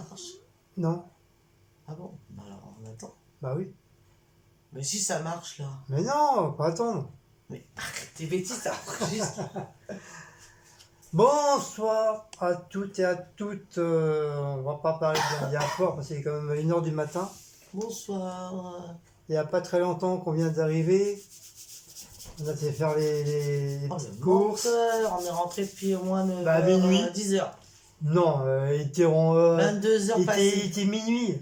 marche? Non. Ah bon? Bah alors on attend. Bah oui. Mais si ça marche là. Mais non, pas attendre. Mais arrête tes bêtises, ça enregistre. Bonsoir à toutes et à toutes. On va pas parler bien fort parce qu'il est quand même 1h du matin. Bonsoir. Il n'y a pas très longtemps qu'on vient d'arriver. On a fait faire les Oh, petites le courses. menteur, on est rentré depuis au moins Bah, minuit. 10h. Non, il était, 22h passées. il était minuit.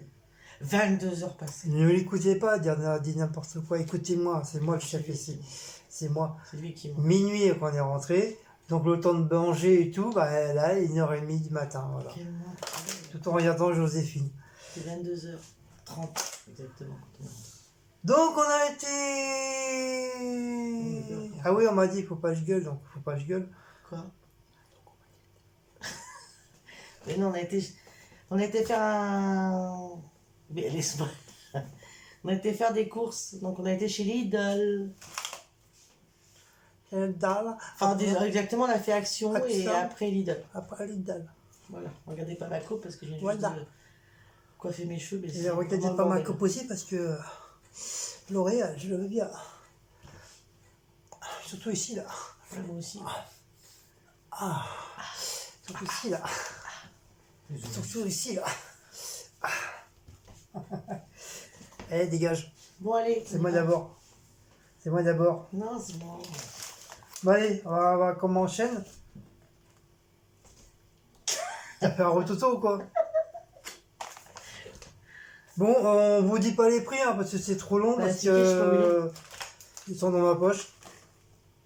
22h passées. Ne l'écoutez pas dire n'importe quoi. Écoutez-moi, c'est moi le chef ici. C'est moi. C'est lui qui m'a. Minuit quand on est rentré. Donc le temps de manger et tout, bah là, 1h30 du matin. Voilà. Quel menteur. Tout en regardant Joséphine. C'est 22h30 exactement. Donc on a été... Ah oui, on m'a dit faut pas que je gueule, donc faut pas que je gueule. Quoi? Mais non, on a été faire un... Mais laisse-moi. On a été faire des courses, donc on a été chez Lidl. Dalle. Enfin, exactement, on a fait Action et Action. après Lidl. Après Lidl. Voilà, regardez pas ma coupe parce que j'ai juste Voilà. coiffer mes cheveux. Mais Et regardez pas ma coupe aussi parce que L'Oréal, je le veux bien. Surtout ici là. Ouais, moi aussi. Ah. Surtout ici là. Surtout ici là. Eh, dégage. Bon, allez. C'est moi d'abord. C'est moi d'abord. Non, c'est moi. Bon, allez, on va comment on enchaîne. T'as fait un rototo ou quoi? Bon, on vous dit pas les prix hein, parce que c'est trop long, Bah, parce si, je sais que ils sont dans ma poche.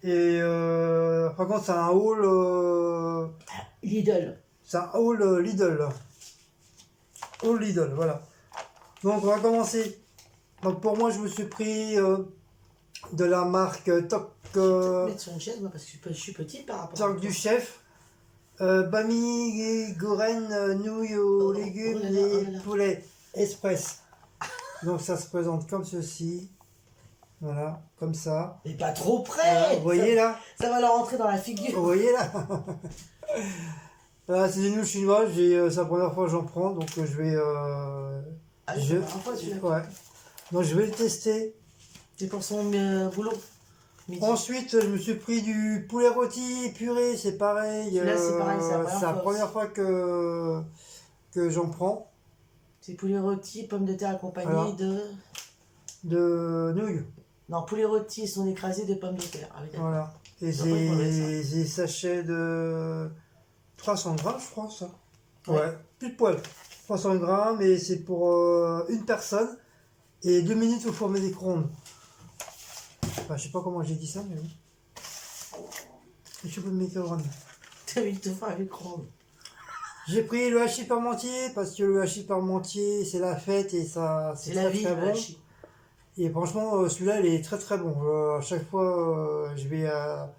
Et par contre, c'est un haul. Lidl. C'est un haul Lidl. Là. Haul Lidl, voilà. Donc, on va commencer. Donc, pour moi, je me suis pris de la marque Toc. Je vais te mettre sur une chaise, moi, parce que je suis petite par rapport Toc du chef. Bami, goren, nouilles aux légumes et poulet express. Donc ça se présente comme ceci. Voilà, comme ça. Mais pas trop près. Voilà, vous voyez là? Ça va leur rentrer dans la figure. Vous voyez là? Voilà, c'est des nouilles chinoises. C'est la première fois que j'en prends, donc je vais. Ah, je... c'est la première fois que tu l'as Ouais. Donc je vais le tester. C'est pour son boulot. Midi. Ensuite, je me suis pris du poulet rôti purée, c'est pareil. Celui-là, c'est pareil, c'est la première fois que j'en prends. C'est poulet rôti, pommes de terre accompagnées Alors. de... nouilles. Non, poulet rôti, ils sont écrasés de pommes de terre. Ah, oui, d'accord. Voilà. Et Ça va pas être mauvais, j'ai des sachets de 300 grammes, je crois, ça. Ouais. Ouais, plus de poil. 300 grammes et c'est pour une personne et 2 minutes au four micro-ondes. Enfin, je sais pas comment j'ai dit ça, mais oui. Je suis pas de micro-ondes. T'as envie de te faire un micro-ondes. J'ai pris le hachis parmentier parce que le hachis parmentier c'est la fête et ça C'est très la vie, très le bon. hachis. Et franchement celui-là il est très très bon. À chaque fois je vais à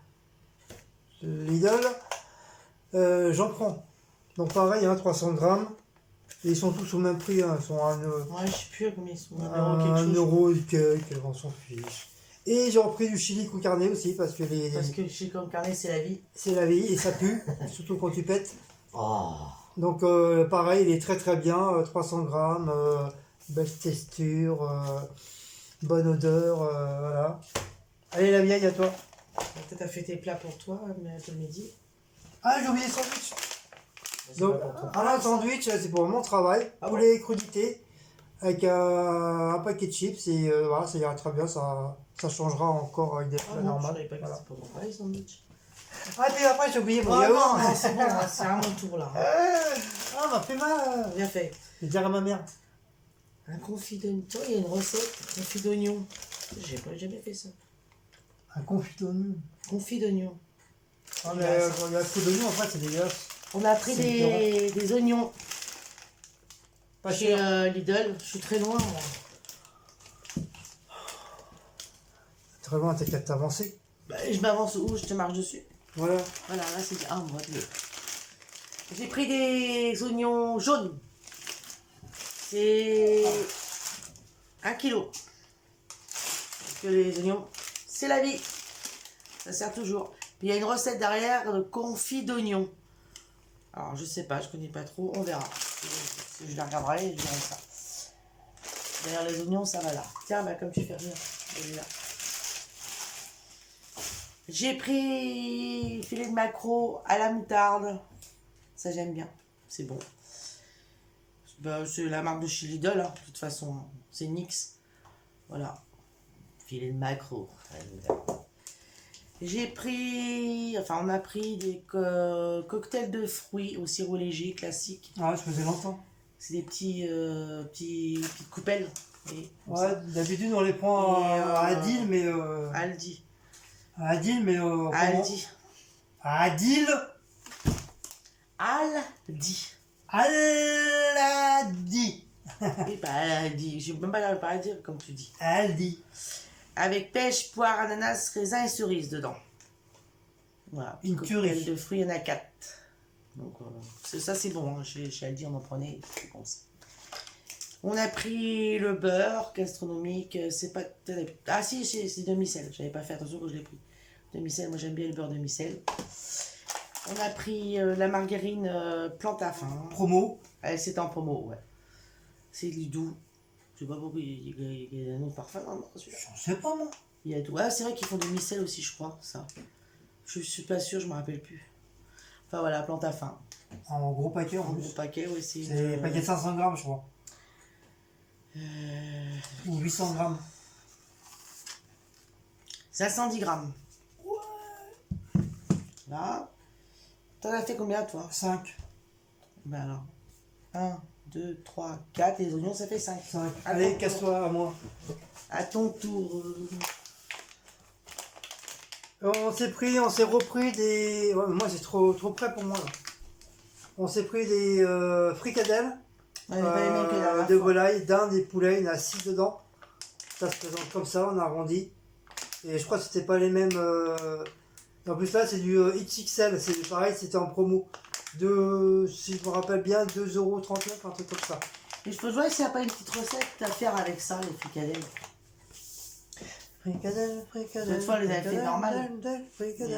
Lidl, j'en prends. Donc pareil, 300 grammes. Et ils sont tous au même prix, hein. Ils sont à Ouais, je sais plus combien ils sont. 1 euro et quelques, on s'en fiche. Et j'ai repris du chili con carne aussi parce que Parce que chez Comme Carnet, c'est la vie. c'est la vie et ça pue, surtout quand tu pètes. Oh. Donc pareil, il est très très bien, 300 grammes, belle texture, bonne odeur, voilà. Allez la vieille à toi. Peut-être t'as fait tes plats pour toi, mais le midi. Ah j'ai oublié le sandwich. C'est Donc pas pour toi. un sandwich, c'est pour mon travail, Ah poulet crudité, avec un paquet de chips et voilà, ça ira très bien, ça changera encore avec des Ah plats non, je normaux. savais pas que Voilà. c'était pour moi. Ah, les sandwichs. Ah puis après j'ai oublié mon Oh yaourt. non, c'est bon, c'est à mon tour là. Ah m'a fait mal. Bien fait. Je vais dire à ma mère. Un confit d'oignon. Tu vois, il y a une recette, confit d'oignon. J'ai jamais fait ça. Un confit d'oignon. Confit d'oignon. Ah mais quand il y a trop d'oignons en fait c'est dégueulasse. On a pris des oignons Pas chez cher. Lidl. Je suis très loin. Moi. Très loin, t'as qu'à t'avancer. Bah, je m'avance où? Je te marche dessus. Voilà. Voilà, là c'est un mois. J'ai pris des oignons jaunes. C'est 1 kilo. Parce que les oignons, c'est la vie. Ça sert toujours. Puis il y a une recette derrière de confit d'oignons. Alors je sais pas, je connais pas trop, on verra. Si je la regarderai, je dirai ça. D'ailleurs, les oignons, ça va là. Tiens, bah, comme tu fais rien. Là. J'ai pris filet de maquereau à la moutarde. Ça, j'aime bien. C'est bon. Bah, c'est la marque de chez Lidl, hein, de toute façon. C'est Nix. Voilà. Filet de maquereau. J'ai pris... Enfin, on a pris des cocktails de fruits au sirop léger, classique. Ah, ça faisait longtemps. C'est des petites coupelles. Ouais, d'habitude on les prend à Adil, mais... Aldi. À Adil, mais... Aldi. À Adil. Aldi. Aldi. Oui, bah Aldi. Je ne peux même pas à dire comme tu dis. Aldi. Avec pêche, poire, ananas, raisin et cerise dedans. Voilà. Une tuerie. De fruits, il y en a 4. Donc, ça c'est bon. Hein. Chez Aldi, on en prenait. C'est bon, ça. On a pris le beurre gastronomique, c'est pas... Ah si, c'est demi-sel, j'avais pas fait attention quand je l'ai pris. Demi-sel, moi j'aime bien le beurre demi-sel. On a pris la margarine Plantafin. Promo. C'est en promo, ouais. C'est du doux. Je sais pas pourquoi il y a un autre parfum, non, celui-là. Je sais pas moi. Il y a tout. Ah, c'est vrai qu'ils font demi-sel aussi, je crois, ça. Je suis pas sûr, je me rappelle plus. Enfin voilà, Plantafin. En gros paquet en plus. Gros paquet, ouais, c'est... C'est un paquet de 500 grammes, je crois. Ou 800 grammes. 510 grammes. Ouais. Là. T'en as fait combien, toi? 5. Ben alors. 1, 2, 3, 4. Les oignons, ça fait 5. 5. Allez, casse-toi à moi. À ton tour. On s'est repris des... Ouais, moi, c'est trop près pour moi, là. On s'est pris des fricadelles. De volaille, dinde et poulet, il y en a 6 dedans. Ça se présente comme ça, on arrondit. Et je crois que c'était pas les mêmes. En plus là c'est du XXL, c'est pareil, c'était en promo. Si je me rappelle bien, 2,39 €, un truc comme ça. Et je peux jouer s'il n'y a pas une petite recette à faire avec ça, les fricadelles. Fricadelles. Cette fois, les avez fait normales.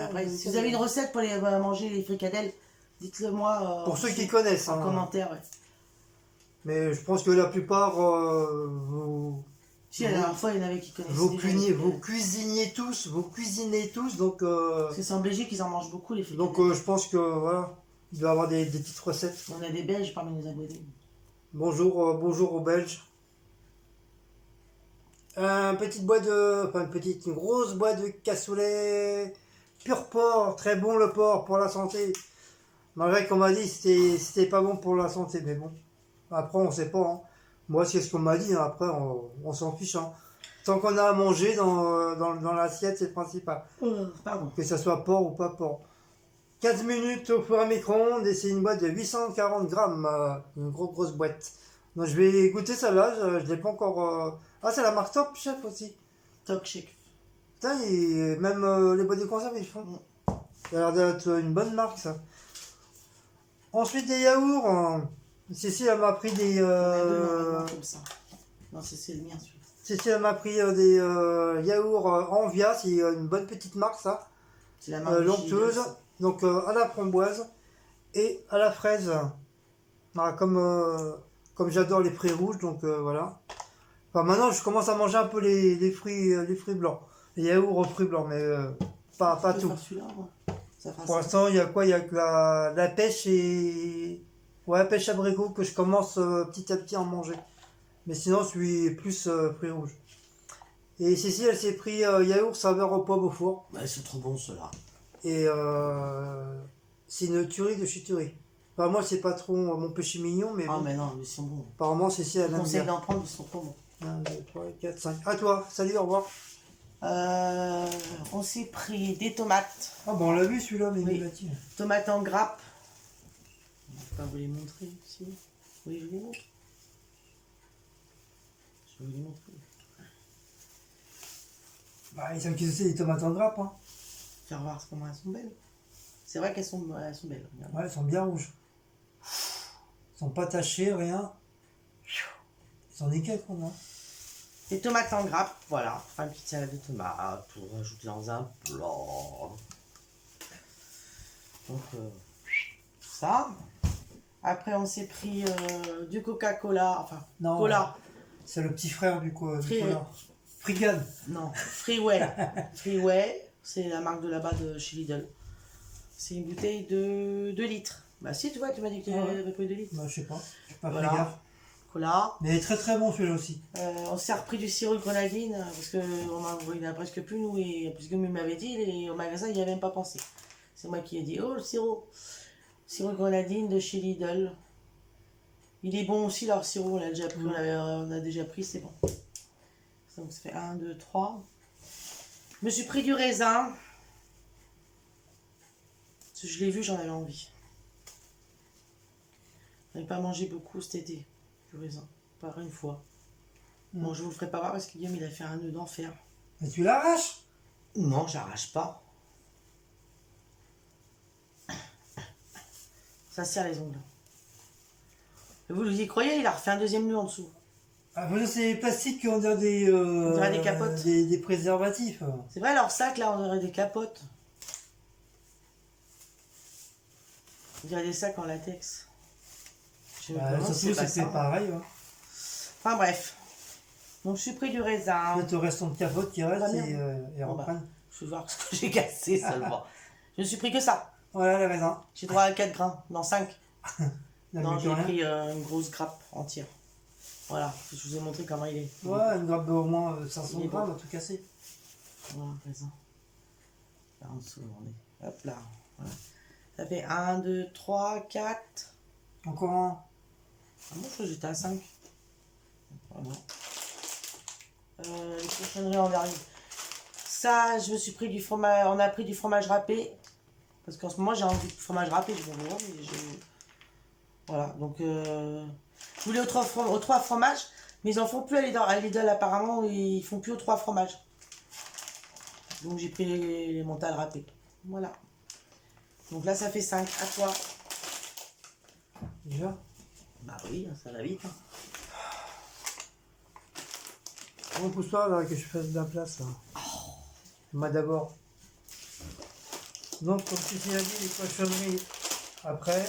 Après, si vous avez une recette pour les manger les fricadelles, dites-le moi. Pour ceux qui connaissent. En commentaire, ouais. Mais je pense que la plupart, si, la dernière fois, il y en avait qui connaissaient. Vous cuisinez tous, donc... Parce que c'est en Belgique qu'ils en mangent beaucoup, les fricadelles. Donc je pense que, voilà, il doit y avoir des petites recettes. On a des Belges parmi nos abonnés. Bonjour aux Belges. Une grosse boîte de cassoulet pur porc, très bon le porc pour la santé. Malgré qu'on m'a dit c'était pas bon pour la santé, mais bon. Après, on sait pas. Hein. Moi, c'est ce qu'on m'a dit. Hein. Après, on s'en fiche. Hein. Tant qu'on a à manger dans l'assiette, c'est le principal. Pardon. Que ça soit porc ou pas porc. 15 minutes au four à micro-ondes et c'est une boîte de 840 grammes. Une grosse boîte. Donc, je vais goûter ça là. Je l'ai pas encore... Ah, c'est la marque Top Chef aussi. Top Chef. Putain, même les boîtes de conserve, ils font. Ça a l'air d'être une bonne marque, ça. Ensuite, des yaourts. Cécile, elle m'a pris des... Comme ça. Non, c'est le mien, celui-là. Cécile, elle m'a pris des yaourts Envia. C'est une bonne petite marque, ça. C'est la marque l'onctueuse. Donc, à la framboise et à la fraise. Voilà, comme j'adore les fruits rouges, donc voilà. Enfin, maintenant, je commence à manger un peu les fruits blancs. Les yaourts aux fruits blancs, mais pas tout. Pour l'instant, il y a quoi? Il y a que la pêche et... Ouais, pêche abricot que je commence petit à petit à en manger. Mais sinon, je suis plus fruits rouges. Et Cécile, elle s'est pris yaourt saveur aux pommes au four. Ouais, c'est trop bon, ceux-là. Et c'est une tuerie de chez tuerie. Enfin, moi, c'est pas trop mon péché mignon, mais ah, bon. mais non, ils sont bons. Apparemment, Cécile, elle Je aime conseille bien. d'en prendre, ils sont trop bons. 1, 2, 3, 4, 5. À toi, salut, au revoir. On s'est pris des tomates. Ah bon, on l'a vu celui-là, mais oui. Tomates en grappe. Je vais pas vous les montrer ici. Oui, je vous les montre. Je vais vous les montrer. Bah, ils savent qu'ils aussi des tomates en grappe. Hein. Faire voir comment elles sont belles. C'est vrai qu'elles sont belles. Regarde. Ouais, elles sont bien rouges. Elles sont pas tachées, rien. Ils sont nickel, qu'on a. Des tomates en grappe, voilà. Faire une petite salade de tomates pour rajouter dans un plat. Donc, ça. Après, on s'est pris du Coca-Cola. Enfin, Non, Cola. c'est le petit frère du Free- cola. Frigan. Non, Freeway. Freeway, c'est la marque de là-bas de chez Lidl. C'est une bouteille de 2 litres. Bah si, tu vois, tu m'as dit que tu avais pris 2 litres. Bah, je sais pas. Je pas Voilà. fait gaffe. Cola. Mais il est très très bon celui-là aussi. On s'est repris du sirop de grenadine parce qu'il n'y en a presque plus, nous. Et puisque il m'avait dit, au magasin, il n'y avait même pas pensé. C'est moi qui ai dit, oh, le sirop. Sirop de grenadine de chez Lidl. Il est bon aussi, leur sirop. On l'a déjà pris, on a déjà pris, c'est bon. Donc ça fait 1, 2, 3. Je me suis pris du raisin. Parce que je l'ai vu, j'en avais envie. Je n'avais pas mangé beaucoup cet été, du raisin. Par une fois. Bon, je vous le ferai pas voir parce que Guillaume, il a fait un nœud d'enfer. Mais tu l'arraches? Non, j'arrache pas. Ça serre les ongles. Et vous y croyez, il a refait un deuxième nœud en dessous. Ah, voilà, c'est les plastiques qui ont des, On dirait des capotes. des préservatifs. C'est vrai, leur sac, là, on dirait des capotes. On dirait des sacs en latex. Je me demande Ça si c'est pas c'est ça. pareil. Hein. Enfin bref. Donc je suis pris du raisin. Là, te restant de capote qui reste et Bon, reprennent. je vais voir ce que j'ai cassé seulement. Je ne suis pris que ça. Voilà les raisins. J'ai droit à 4 grains. Non, 5. Il y a Non, plus j'ai rien. pris une grosse grappe entière. Voilà, je vous ai montré comment il est. Ouais, une grappe d'au moins 500 Il est grammes, bon. à tout casser. Voilà, raisin. Là en dessous, on est. Hop là. Voilà. Ça fait 1, 2, 3, 4. Encore un. Ah bon, je crois que j'étais à 5. Voilà. Les cochonneries en dernier. Ça, je me suis pris du fromage. On a pris du fromage râpé. Parce qu'en ce moment, j'ai envie de fromage râpé. Je vais voir, mais voilà, donc je voulais aux 3 fromages, mais ils en font plus à Lidl apparemment, ils font plus aux 3 fromages. Donc j'ai pris les mentales râpées. Voilà. Donc là, ça fait 5. À toi. Déjà. Bah oui, ça va vite. Hein. On pousse pas là que je fasse de la place là. Moi d'abord. Donc comme tu l'as dit, les cochonneries après.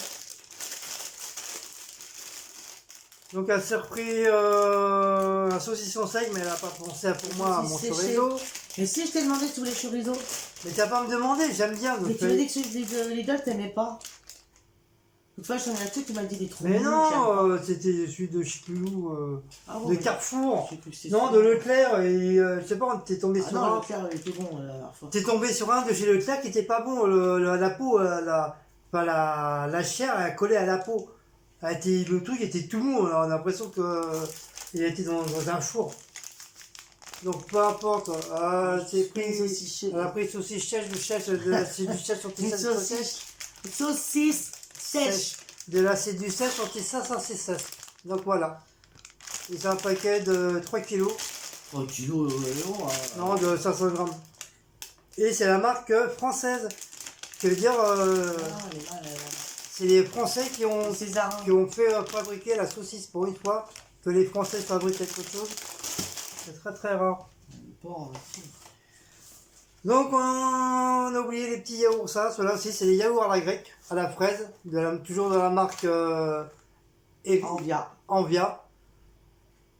Donc elle s'est repris un saucisson sec, mais elle n'a pas pensé à pour moi à mon chorizo. Mais si je t'ai demandé tous les chorizo. Mais t'as pas à me demander, j'aime bien. Mais tu m'as dit que celui de Lidl t'aimais pas. Une fois je t'en ai acheté, tu m'as dit des trop Mais nuls, non, c'était celui de je sais plus où, de Carrefour. Je sais plus, Non, de Leclerc, et je sais pas, t'es tombé sur non, un. Leclerc, il était bon la dernière fois. T'es tombé sur un de chez Leclerc qui était pas bon, la peau, pas la chair, elle collait à la peau. Le truc était tout mou, on a l'impression qu'il était dans un four. Donc peu importe, c'est pris, elle a pris saucisse sèche, du sèche, c'est du sèche Une saucisse sèche. de la c'est du sèche anti-sèche, anti-sèche. Donc voilà. Et c'est un paquet de 3 kilos. 3 kilos, Non, de 500 grammes. Et c'est la marque française. Ce qui veut dire, c'est les Français qui ont fait fabriquer la saucisse pour une fois. Que les Français fabriquent quelque chose. C'est très très rare. Donc on a oublié les petits yaourts, ça, ceux-là aussi c'est des yaourts à la grecque, à la fraise, toujours de la marque Envia.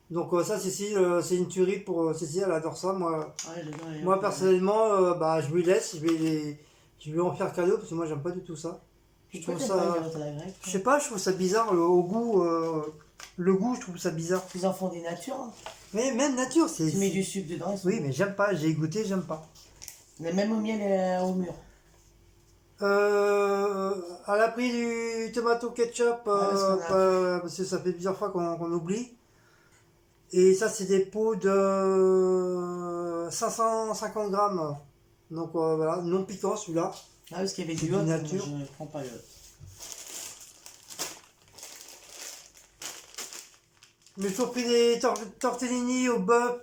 Donc ça c'est une tuerie pour Cécile, elle adore ça. Moi personnellement, je lui laisse, je vais en faire cadeau parce que moi j'aime pas du tout ça. Je trouve ça, je sais pas, je trouve ça bizarre au goût, le goût je trouve ça bizarre. Ils en font des natures. Hein. Mais même nature, c'est. Tu mets du sucre dedans. Oui, mais j'aime pas, j'ai goûté, j'aime pas. Même au miel et au mûr. Elle a pris du tomato ketchup parce que ça fait plusieurs fois qu'on oublie. Et ça, c'est des pots de 550 grammes. Donc voilà, non piquant celui-là. Ah, parce qu'il y avait du hot, nature. Je ne prends pas le hot. Je me suis pris des tortellini au bœuf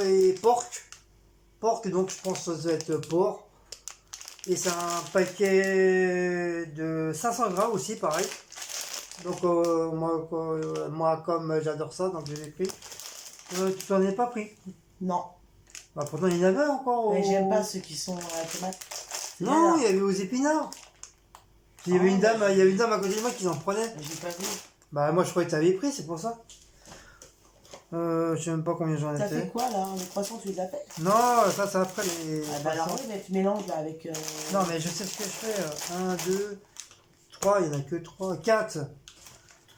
et porc. Porc, donc je pense que ça doit être porc. Et c'est un paquet de 500 grammes aussi, pareil. Donc moi comme j'adore ça, donc je l'ai pris. Tu t'en es pas pris? Non. Bah, pourtant il y en avait encore. Mais j'aime pas ceux qui sont à la tomate. Non, il y avait aux épinards. Il y avait une dame à côté de moi qui en prenait. J'ai pas vu. Bah moi je croyais que tu avais pris, c'est pour ça. Je sais même pas combien j'en ai T'as fait. fait quoi là? Les croissants, tu les as fait? Non, ça c'est après les... Ah bah alors oui, mais tu mélanges là avec... Non mais je sais ce que je fais. 1, 2, 3, il n'y en a que 3, 4.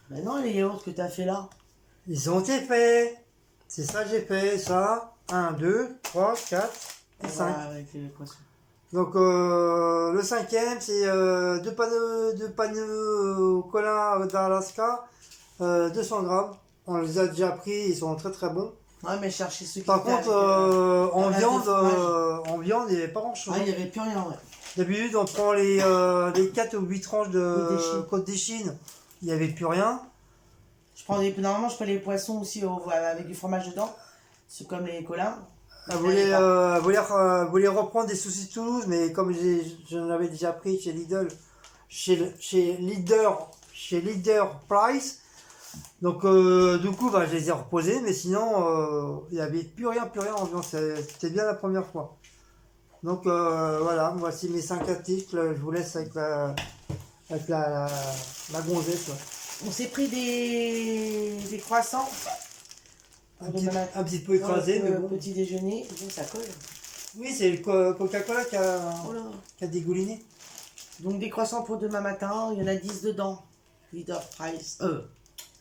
Bah non, les yaourts que t'as fait là. Ils ont été faits. C'est ça que j'ai fait, ça. 1, 2, 3, 4 et 5. Voilà, avec les croissants. Donc le cinquième c'est deux panneaux au colin d'Alaska, 200 grammes. On les a déjà pris, ils sont très très bons. Ouais, mais chercher ceux qui Par étaient contre, avec, en viande, il n'y avait pas grand chose. ah, il n'y avait plus rien, ouais. D'habitude, on prend les 4 ou 8 tranches de côte des Chines. Il n'y avait plus rien. Normalement, je prends les poissons aussi avec du fromage dedans. C'est comme les colins. Elle voulait reprendre des saucisses Toulouse, mais comme j'en avais déjà pris chez Lidl, chez Leader Price, donc du coup bah, je les ai reposés, mais sinon il n'y avait plus rien en viande. C'était bien la première fois. Donc voilà, voici mes 5 articles. Je vous laisse avec la gonzesse. Ouais. On s'est pris des croissants. Un petit peu écrasé, mais bon. Petit déjeuner, donc ça colle. Oui, c'est le Coca-Cola qui a dégouliné. Donc des croissants pour demain matin, il y en a 10 dedans. Leader Price.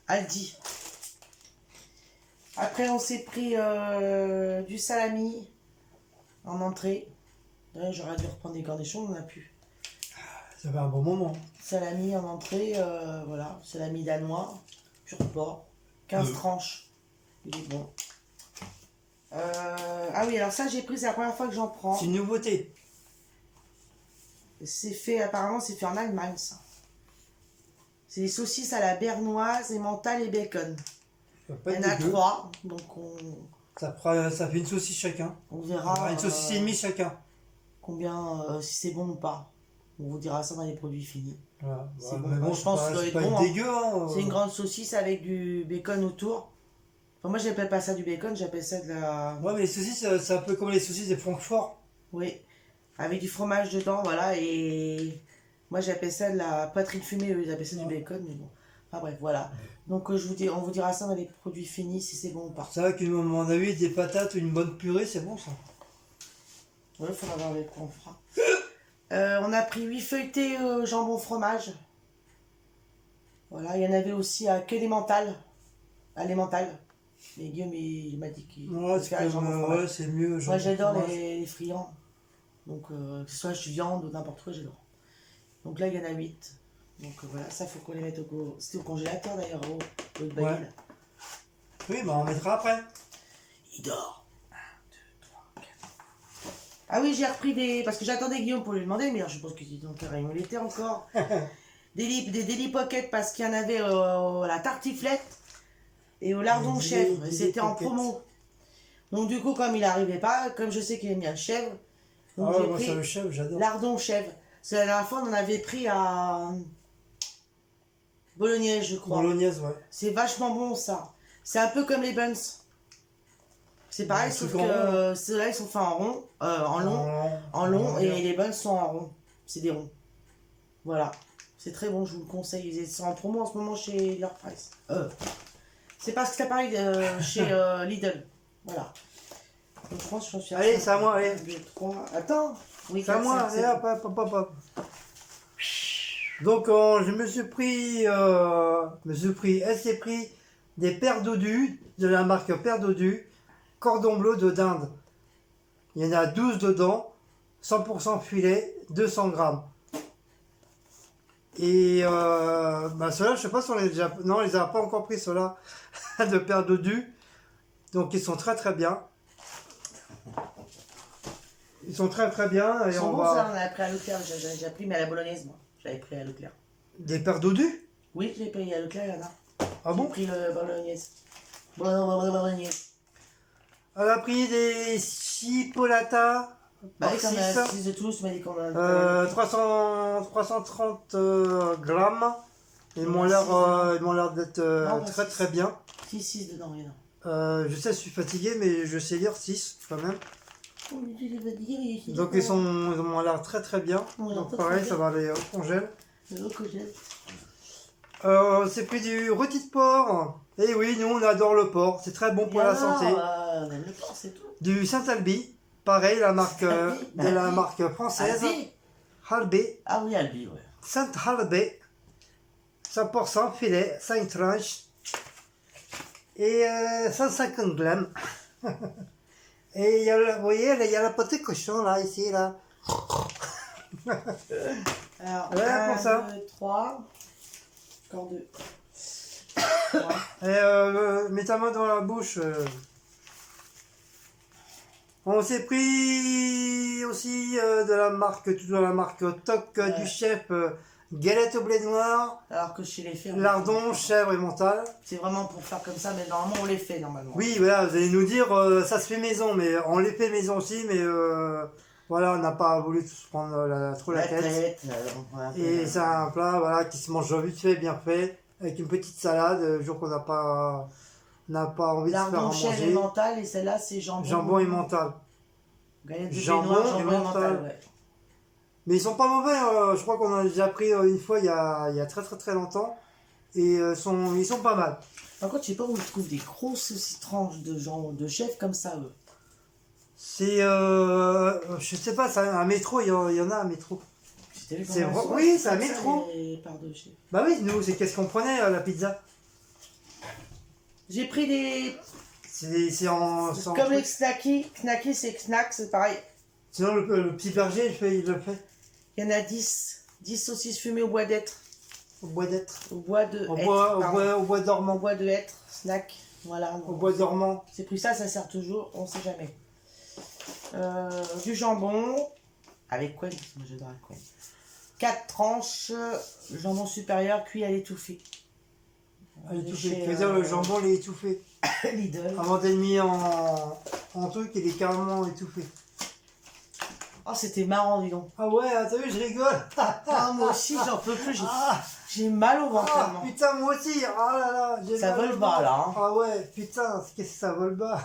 Aldi. Après, on s'est pris du salami en entrée. Ouais, j'aurais dû reprendre des cornichons, on n'en a plus. Ça fait un bon moment. Salami en entrée, voilà. Salami danois, pur porc. 15 tranches. Il est bon. Ah oui, alors ça, j'ai pris, c'est la première fois que j'en prends. C'est une nouveauté. Apparemment, c'est fait en Allemagne, ça. C'est des saucisses à la bernoise, emmental et bacon. Il y en a 3, donc ça fait une saucisse chacun. On verra. Une saucisse et demie chacun. Combien, si c'est bon ou pas. On vous dira ça dans les produits finis. Voilà. C'est bon, bon. Je pense que ça doit être bon. Dégueu, hein. C'est une grande saucisse avec du bacon autour. Enfin, moi, j'appelle pas ça du bacon, j'appelle ça de la... Ouais, mais les saucisses, c'est un peu comme les saucisses des Francfort. Oui, avec du fromage dedans, voilà, et... Moi, j'appelle ça de la poitrine fumée, eux, ils appellent ça du bacon, mais bon. Enfin bref, voilà. Donc, on vous dira ça dans les produits finis, si c'est bon ou pas. C'est vrai qu'à mon avis, des patates ou une bonne purée, c'est bon, ça. Ouais, il faudra voir avec quoi on fera. On a pris 8 feuilletés jambon fromage. Voilà, il y en avait aussi à que des mentales. À l'emmental. Mais Guillaume, il m'a dit qu'il préférait jambon fromage. Ouais, c'est mieux. Moi, j'adore les friands. Donc, que ce soit viande ou n'importe quoi, j'adore. Donc là, il y en a 8. Donc voilà, ça, faut qu'on les mette c'était au congélateur d'ailleurs, au de ouais. Oui, bah on mettra après. Il dort. 1, 2, 3, 4. Ah oui, j'ai repris des... Parce que j'attendais Guillaume pour lui demander, mais je pense qu'il était encore. des Deli Pocket parce qu'il y en avait la tartiflette et au lardon chèvre. C'était en promo. Donc du coup, comme il n'arrivait pas, comme je sais qu'il aime bien le chèvre, donc j'ai pris le chèvre, j'adore. Lardon chèvre. C'est la dernière fois, on en avait pris à Bolognaise, je crois. Bolognaise, ouais. C'est vachement bon, ça. C'est un peu comme les buns. C'est pareil, sauf que ceux-là, ils sont faits en rond, en long, et les buns sont en rond. C'est des ronds. Voilà. C'est très bon, je vous le conseille. Ils sont en promo en ce moment chez leur Price. C'est parce que c'est pareil chez Lidl. Voilà. Donc, je pense que j'en suis à allez, c'est à moi, allez. 2, 3. Attends. Oui, c'est à moi, allez, hop. Donc, je me suis pris, elle s'est pris des paires d'odus, de la marque Paire d'odus, cordon bleu de dinde. Il y en a 12 dedans, 100% filet, 200 grammes. Et ceux-là, je sais pas si on les a déjà... Non, on les a pas encore pris, ceux-là, de paire d'odus. Donc, ils sont très très bien. Ils sont très très bien. Et ils sont bons, ça, on a pris à Leclerc. J'ai déjà pris, mais à la bolognaise, moi. J'avais pris à Leclerc. Des paires d'odus? Oui, j'ai pris à Leclerc, il y en a. Ah bon? J'ai pris le bolognaise. Bolognaise. Elle a pris des chipolatas. Bah oui, comme la 6 de Toulouse, tu m'as dit qu'on a... 330 grammes. Ils m'ont l'air d'être très très bien. 6 dedans, il y en a. Je sais, je suis fatigué, mais je sais lire 6 quand même. Donc ils m'ont l'air très très bien. Donc pareil, ça va aller au congèle. C'est l'eau que j'aime. C'est pris du rôti de porc. Et oui, nous on adore le porc. C'est très bon pour la santé. On aime le porc, c'est tout. Du Saint-Albi. Pareil, la marque de la marque française. Albi. Halbé. Ah oui, Albi, ouais. Saint-Halbé. 100% filet, 5 tranches. Et 150 grammes. Et il y a, vous voyez, il y a la petite cochon là, ici, là. Alors, Voilà pour ça. 2, 3. Encore 2. Et mets ta main dans la bouche. On s'est pris aussi toujours la marque Toc du chef, galette au blé noir, Alors que chez les fées, lardon, chèvre et mental. c'est vraiment pour faire comme ça, mais normalement on les fait normalement. Oui, voilà, vous allez nous dire, ça se fait maison, mais on les fait maison aussi, mais voilà, on n'a pas voulu tous prendre trop la tête. Voilà, Et c'est un plat voilà, qui se mange vite fait, bien fait, avec une petite salade, le jour qu'on n'a pas envie de se faire lardon, à chèvre et manger. mental, et celle-là c'est jambon. Jambon et mental. Galette de blé Jambon noir, et jambon et mental. mental, ouais. Mais ils sont pas mauvais, je crois qu'on en a déjà pris une fois il y a très très très longtemps. Et ils sont pas mal. Par contre, je sais pas où ils trouvent des grosses aussi tranches de jambon de chèvre comme ça, eux. C'est, je sais pas, un métro, il y en a un métro. C'était C'est vrai, oui, c'est un métro. Les parts de chèvre. Bah oui, nous, c'est qu'est-ce qu'on prenait, la pizza. J'ai pris des. C'est en... Comme les knacky. Knacky, c'est knack, c'est pareil. Sinon, le petit berger, il le fait. Il y en a 10. 10 saucisses fumées au bois d'être. Au bois d'être. Au bois de Au hêtre. bois Au dormant. bois de hêtre. Snack. Voilà. Au bois dormant. C'est pris ça sert toujours, on sait jamais. Du jambon. Avec quoi? Moi j'adore avec quoi. 4 tranches. Jambon supérieur cuit à l'étouffée. L'étouffé. C'est-à-dire le jambon, il est étouffé. Lidl. Avant d'être mis en truc, il est carrément étouffé. Oh, c'était marrant, dis donc. Ah ouais, t'as vu, je rigole. Ah, moi aussi, j'en peux plus. J'ai mal au ventre. Ah, tellement. putain, moi aussi. Ah là là, j'ai Ça mal vole au bas, ventre. là, hein. Ah ouais, putain, qu'est-ce que ça vole bas.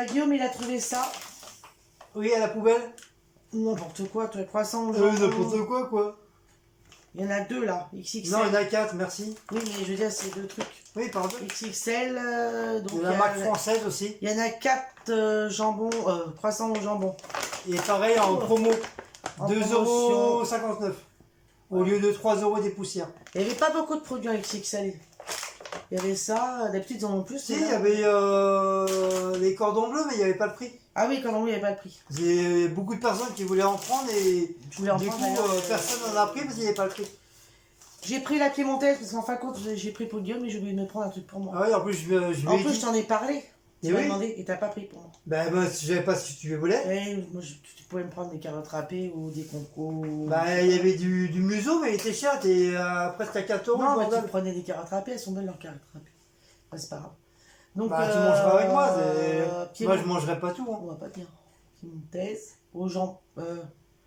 Guillaume, il a trouvé ça. Oui, à la poubelle. N'importe quoi, toi, croissant au jambon. N'importe quoi. Il y en a 2 là, XXL. Non, il y en a 4, merci. Oui, mais je veux dire, c'est 2 trucs. Oui, pardon. XXL, donc Il y a la marque française aussi. il y en a 4 jambons, croissants au jambon. Et pareil, en promo, En 2,59 € au lieu de 3 € des poussières. Il n'y avait pas beaucoup de produits en XXL. Il y avait ça, d'habitude ils en ont plus. Si, mais il y là- avait les cordons bleus, mais il n'y avait pas le prix. Ah oui, quand on il n'y avait pas le prix. Il y a beaucoup de personnes qui voulaient en prendre et Je voulais en du prendre, coup, d'ailleurs. personne n'en a pris parce qu'il n'y avait pas le prix. J'ai pris la piémontaise parce qu'en fin de compte, j'ai pris pour Guillaume, mais j'ai oublié de me prendre un truc pour moi. Ah oui, en plus, je En lui ai plus, dit. je t'en ai parlé. Tu Et m'as oui. demandé et t'as pas pris pour moi. Ben, moi, je savais pas si tu voulais. Ouais, moi, tu pouvais me prendre des carottes râpées ou des concours. Bah, il y avait du museau, mais il était cher, t'es presque à 4 €. Non, mais bordel. tu prenais des carottes râpées, elles sont belles leurs carottes râpées. Ouais, c'est pas grave. Donc, Bah, tu mangeras avec moi. Moi, je Piémont- mangerai pas tout. Hein. On va pas dire. Piémontaise au jambon.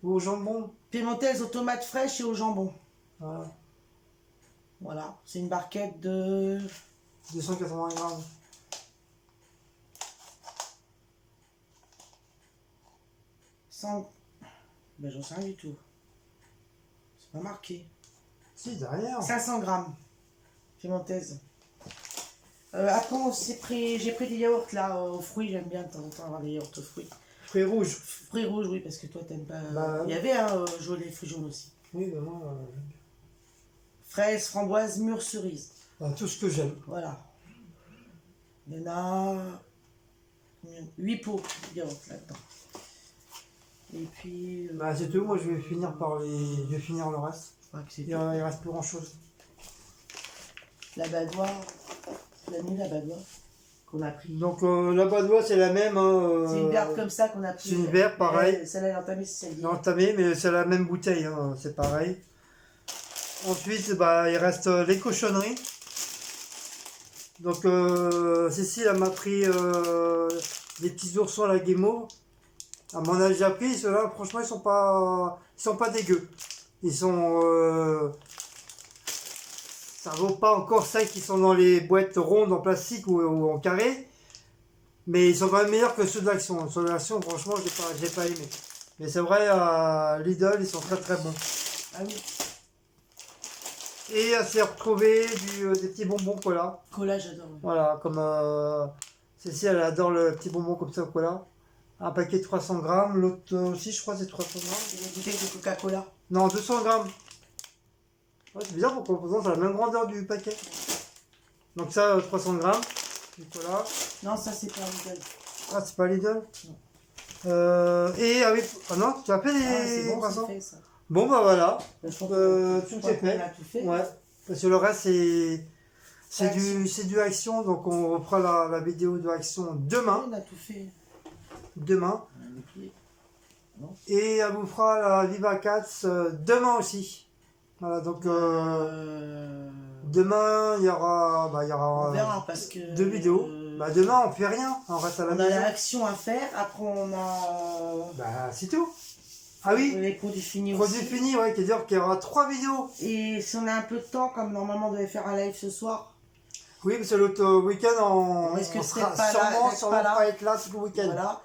Ou au jambon. Piémontaise aux tomates fraîches et au jambon. Voilà. Voilà, c'est une barquette de 280 grammes. 100. Ben j'en sais rien du tout. C'est pas marqué. Si, derrière. 500 grammes. Piémontaise. Après, j'ai pris des yaourts là aux fruits. J'aime bien de temps en temps avoir des yaourts aux fruits. Fruits rouges. Fruits rouges, oui, parce que toi t'aimes pas. Bah, Il y avait un jaune, les fruits jaunes aussi. Oui, mais moi, Fraises, framboises, mûres, cerises. tout ce que j'aime. Voilà. Il y en a 8 pots de yaourt là-dedans. Et puis. Bah, c'est tout. Moi, je vais finir le reste. je crois que c'est Il reste plus grand chose. la badoie. La nuit, la badoie. Qu'on a pris. Donc, la badoie, c'est la même. Hein, C'est une verre comme ça qu'on a pris. c'est une verre, pareil. Celle-là, elle est entamée, c'est celle-là. entamé, mais c'est la même bouteille, hein, c'est pareil. Ensuite, bah, il reste les cochonneries. Donc, Cécile, elle m'a pris des petits oursons à la guimauve. Elle m'en a déjà pris, ceux-là, franchement, ils sont pas dégueux. Ils sont... ça vaut pas encore celles qui sont dans les boîtes rondes en plastique ou en carré. Mais ils sont quand même meilleurs que ceux de l'Action. Ceux de l'Action, franchement, j'ai pas aimé. Mais c'est vrai, Lidl, ils sont très très bons. Ah oui. Et c'est retrouvé des petits bonbons cola. Cola, j'adore. Oui. Voilà, comme Cécile, elle adore le petit bonbon comme ça au cola. Un paquet de 300 grammes, l'autre aussi, je crois, c'est 300 grammes. Et une bouteille de Coca-Cola. Non, 200 grammes. Ouais, c'est bizarre, pourquoi on présente à la même grandeur du paquet. Donc ça, 300 grammes. Du cola. Non, ça, c'est pas Lidl. Ah, c'est pas Lidl. Et ah oui, ah non, tu as fait les Ah, c'est bon, croissants. c'est fait, ça. Bon, bah voilà. Bah, je pense Tout je est crois qu'on fait. a tout fait. Ouais. Parce que le reste, c'est Action. du action. Donc on reprend la vidéo de action demain. On a tout fait. Demain. On a oublié. Et elle vous fera la Viva Cats demain aussi. Voilà, donc demain, il y aura On verra parce que. 2 vidéos. Bah demain, on fait rien. On reste à la On a maison. l'action à faire. Après, on a. Bah c'est tout. Ah oui, Les produits finis produit aussi. fini, ouais, qui veut dire qu'il y aura 3 vidéos. Et si on a un peu de temps, comme normalement on devait faire un live ce soir, Oui, parce que l'autre week-end, on risque sera d'être pas là, sûrement d'être pas là. pas être là ce week-end. voilà.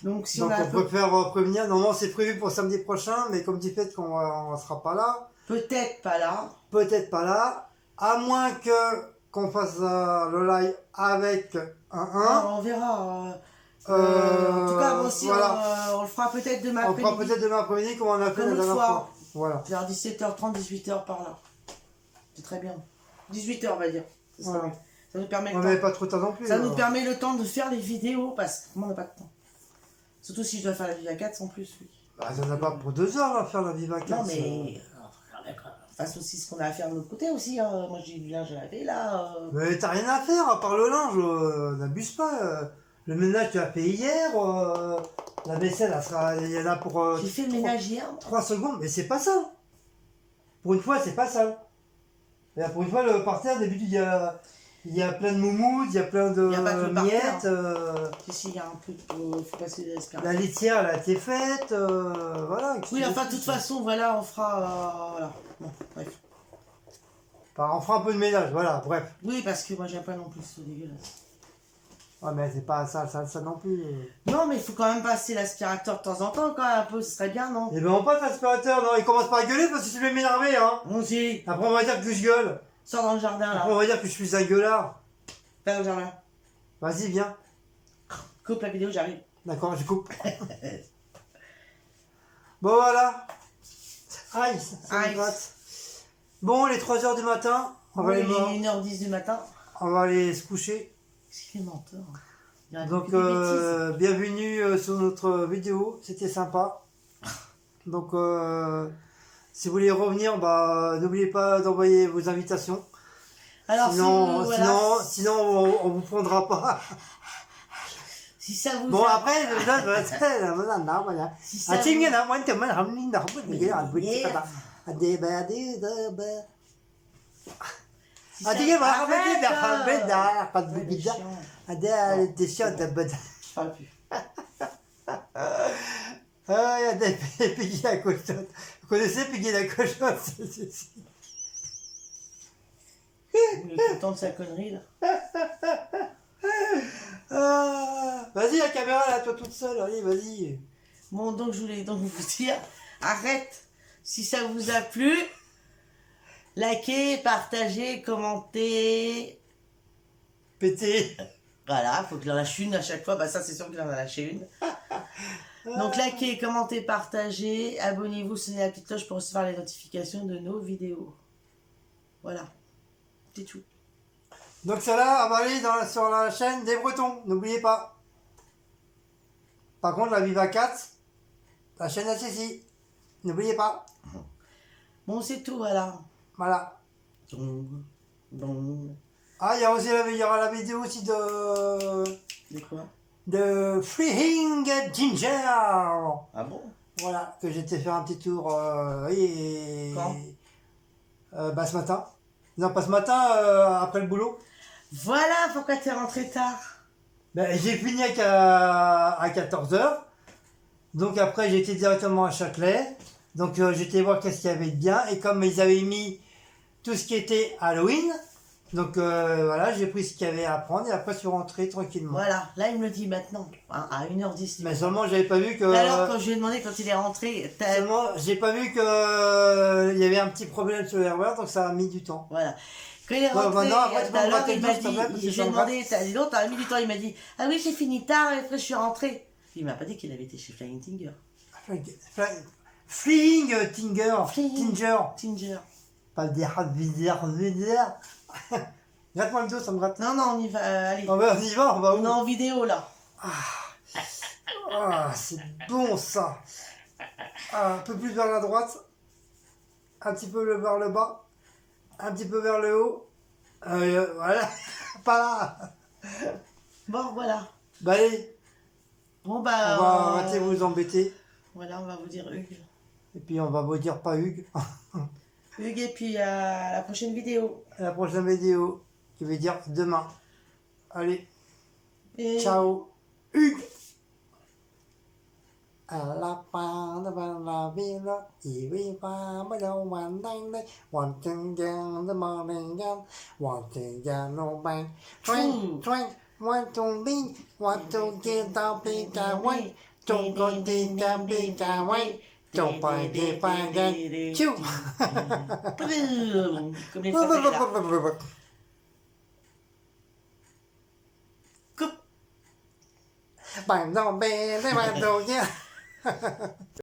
Donc si Donc on a un on peu, préfère prévenir. Normalement, c'est prévu pour samedi prochain, mais comme dit fait qu'on ne sera pas là, peut-être pas là. peut-être pas là, à moins qu'on fasse le live avec un 1. On verra. En tout cas, bon, si voilà. on le fera peut-être demain On fera après-midi, peut-être demain après-midi comme on a fait comme la l'autre dernière fois. fois. Voilà. vers 17h30, 18h par là. C'est très bien. 18h on va dire. Ça, Voilà. ça nous permet le On temps. n'avait pas trop de temps non plus. Ça nous permet le temps de faire les vidéos parce que moi on n'a pas de temps. Surtout si je dois faire la Viva 4 en plus. Oui. Bah, ça n'a pas pour 2 heures à faire la Viva 4. Non mais fasse aussi ce qu'on a à faire de l'autre côté aussi. Hein. Moi j'ai du linge à laver là. Mais t'as rien à faire à part le linge, n'abuse pas. Le ménage tu as fait hier, la vaisselle elle y en a pour J'ai fait le ménage hier. 3 secondes, mais c'est pas ça. Pour une fois, c'est pas ça. Et là, pour une fois, le parterre, d'habitude, il y a plein de moumoutes, il y a plein de Il y a pas que le miettes. Si, il y a un peu de. Faut passer des La litière, elle a été faite. Voilà. Oui, enfin, de toute façon, voilà, on fera. Voilà. Bon, bref. Enfin, on fera un peu de ménage, voilà, bref. Oui, parce que moi, j'aime pas non plus ce dégueulasse. Ouais, mais c'est pas ça non plus. Non, mais il faut quand même passer l'aspirateur de temps en temps, quand même, un peu, ce serait bien, non? Eh ben, on passe l'aspirateur, non, il commence pas à gueuler parce que tu veux m'énerver, hein. Bon, si, Après, on va dire que je gueule. sors dans le jardin, Après, on là. va dire que je suis un gueulard. Va dans le jardin. Vas-y, viens. Coupe la vidéo, j'arrive. D'accord, je coupe. Bon, voilà. Aïe, ça me Aïe. gratte. Bon, les 3h du matin, on va Oui, aller il voir. est 1h10 du matin. On va aller se coucher. Qu'est-ce qu'il est menteur? Il raconte Donc, que des bêtises. bienvenue sur notre vidéo. C'était sympa. Donc, si vous voulez revenir, bah, n'oubliez pas d'envoyer vos invitations. Alors, Sinon, si vous, voilà, sinon on vous prendra pas. si ça vous Bon, a- après, si ça vous- Si ça Je parle plus. Ah, il y a des Piggy la cochotte. Vous connaissez Piggy la cochotte? Il est content de sa connerie, là. Ah, vas-y, la caméra, là, toi toute seule, allez, vas-y. Bon, donc je voulais donc vous dire, arrête. Si ça vous a plu, likez, partagez, commentez. Pété. Voilà, faut qu'il en lâche une à chaque fois. Bah ça, c'est sûr qu'il en a lâché une. Donc likez, commentez, partagez, abonnez-vous, sonnez la petite cloche pour recevoir les notifications de nos vidéos. Voilà, c'est tout. Donc celle-là, on va aller sur la chaîne des Bretons, n'oubliez pas. Par contre, la Viva 4, la chaîne à Cécile, n'oubliez pas. Bon, c'est tout, voilà. Voilà. Donc, Ah, il y aura la vidéo aussi de quoi? de Freeing Ginger. Ah bon? Voilà, que j'étais faire un petit tour. Quand bah, ce matin. Non, pas ce matin, après le boulot. Voilà pourquoi t'es rentré tard. Ben, j'ai fini à 14h. Donc après, j'étais directement à Châtelet. Donc j'étais voir qu'est-ce qu'il y avait de bien. Et comme ils avaient mis tout ce qui était Halloween, Donc voilà, j'ai pris ce qu'il y avait à prendre et après je suis rentré tranquillement. Voilà, là il me le dit maintenant, hein, à 1h10. Mais seulement j'avais pas vu que. Mais alors quand je lui ai demandé quand il est rentré, Seulement j'ai pas vu que il y avait un petit problème sur l'erreur, donc ça a mis du temps. voilà. Quand il est rentré, maintenant, après, tu peux me alors gratter il le m'a dos, s'il te plaît, parce dit, que je lui ai ça me demandé, dis donc, t'as mis du temps, il m'a dit, ah oui j'ai fini tard et après je suis rentré. Il m'a pas dit qu'il avait été chez Flying Tinger. Flying Tinger. Flying. Tinger. Tinger. Pas des bizarre. Gratte-moi le dos, ça me gratte. Non, non, on y va, allez. On y va, on va où? On est en vidéo là. Ah, c'est bon ça. Ah, un peu plus vers la droite. Un petit peu vers le bas. Un petit peu vers le haut. Voilà. Pas là. Bon, voilà. Bah allez, Bon, on bah. va arrêter de vous embêter. Voilà, on va vous dire Hugues. Et puis on va vous dire pas Hugues. Hugues, et puis à la prochaine vidéo. À la prochaine vidéo, qui veut dire demain. Allez, Et... ciao, Hugues. À la fin de la ville, il vit pas bây giờ hoàn đánh đây, hoàn chân gian the morning gun, hoàn chân gian no bang, train, one to be, one to get the big away, don't go to the big away, don't buy the bag and chew. Comme les Français, là. Bạn đâu bè, đấy bạn đâu nha.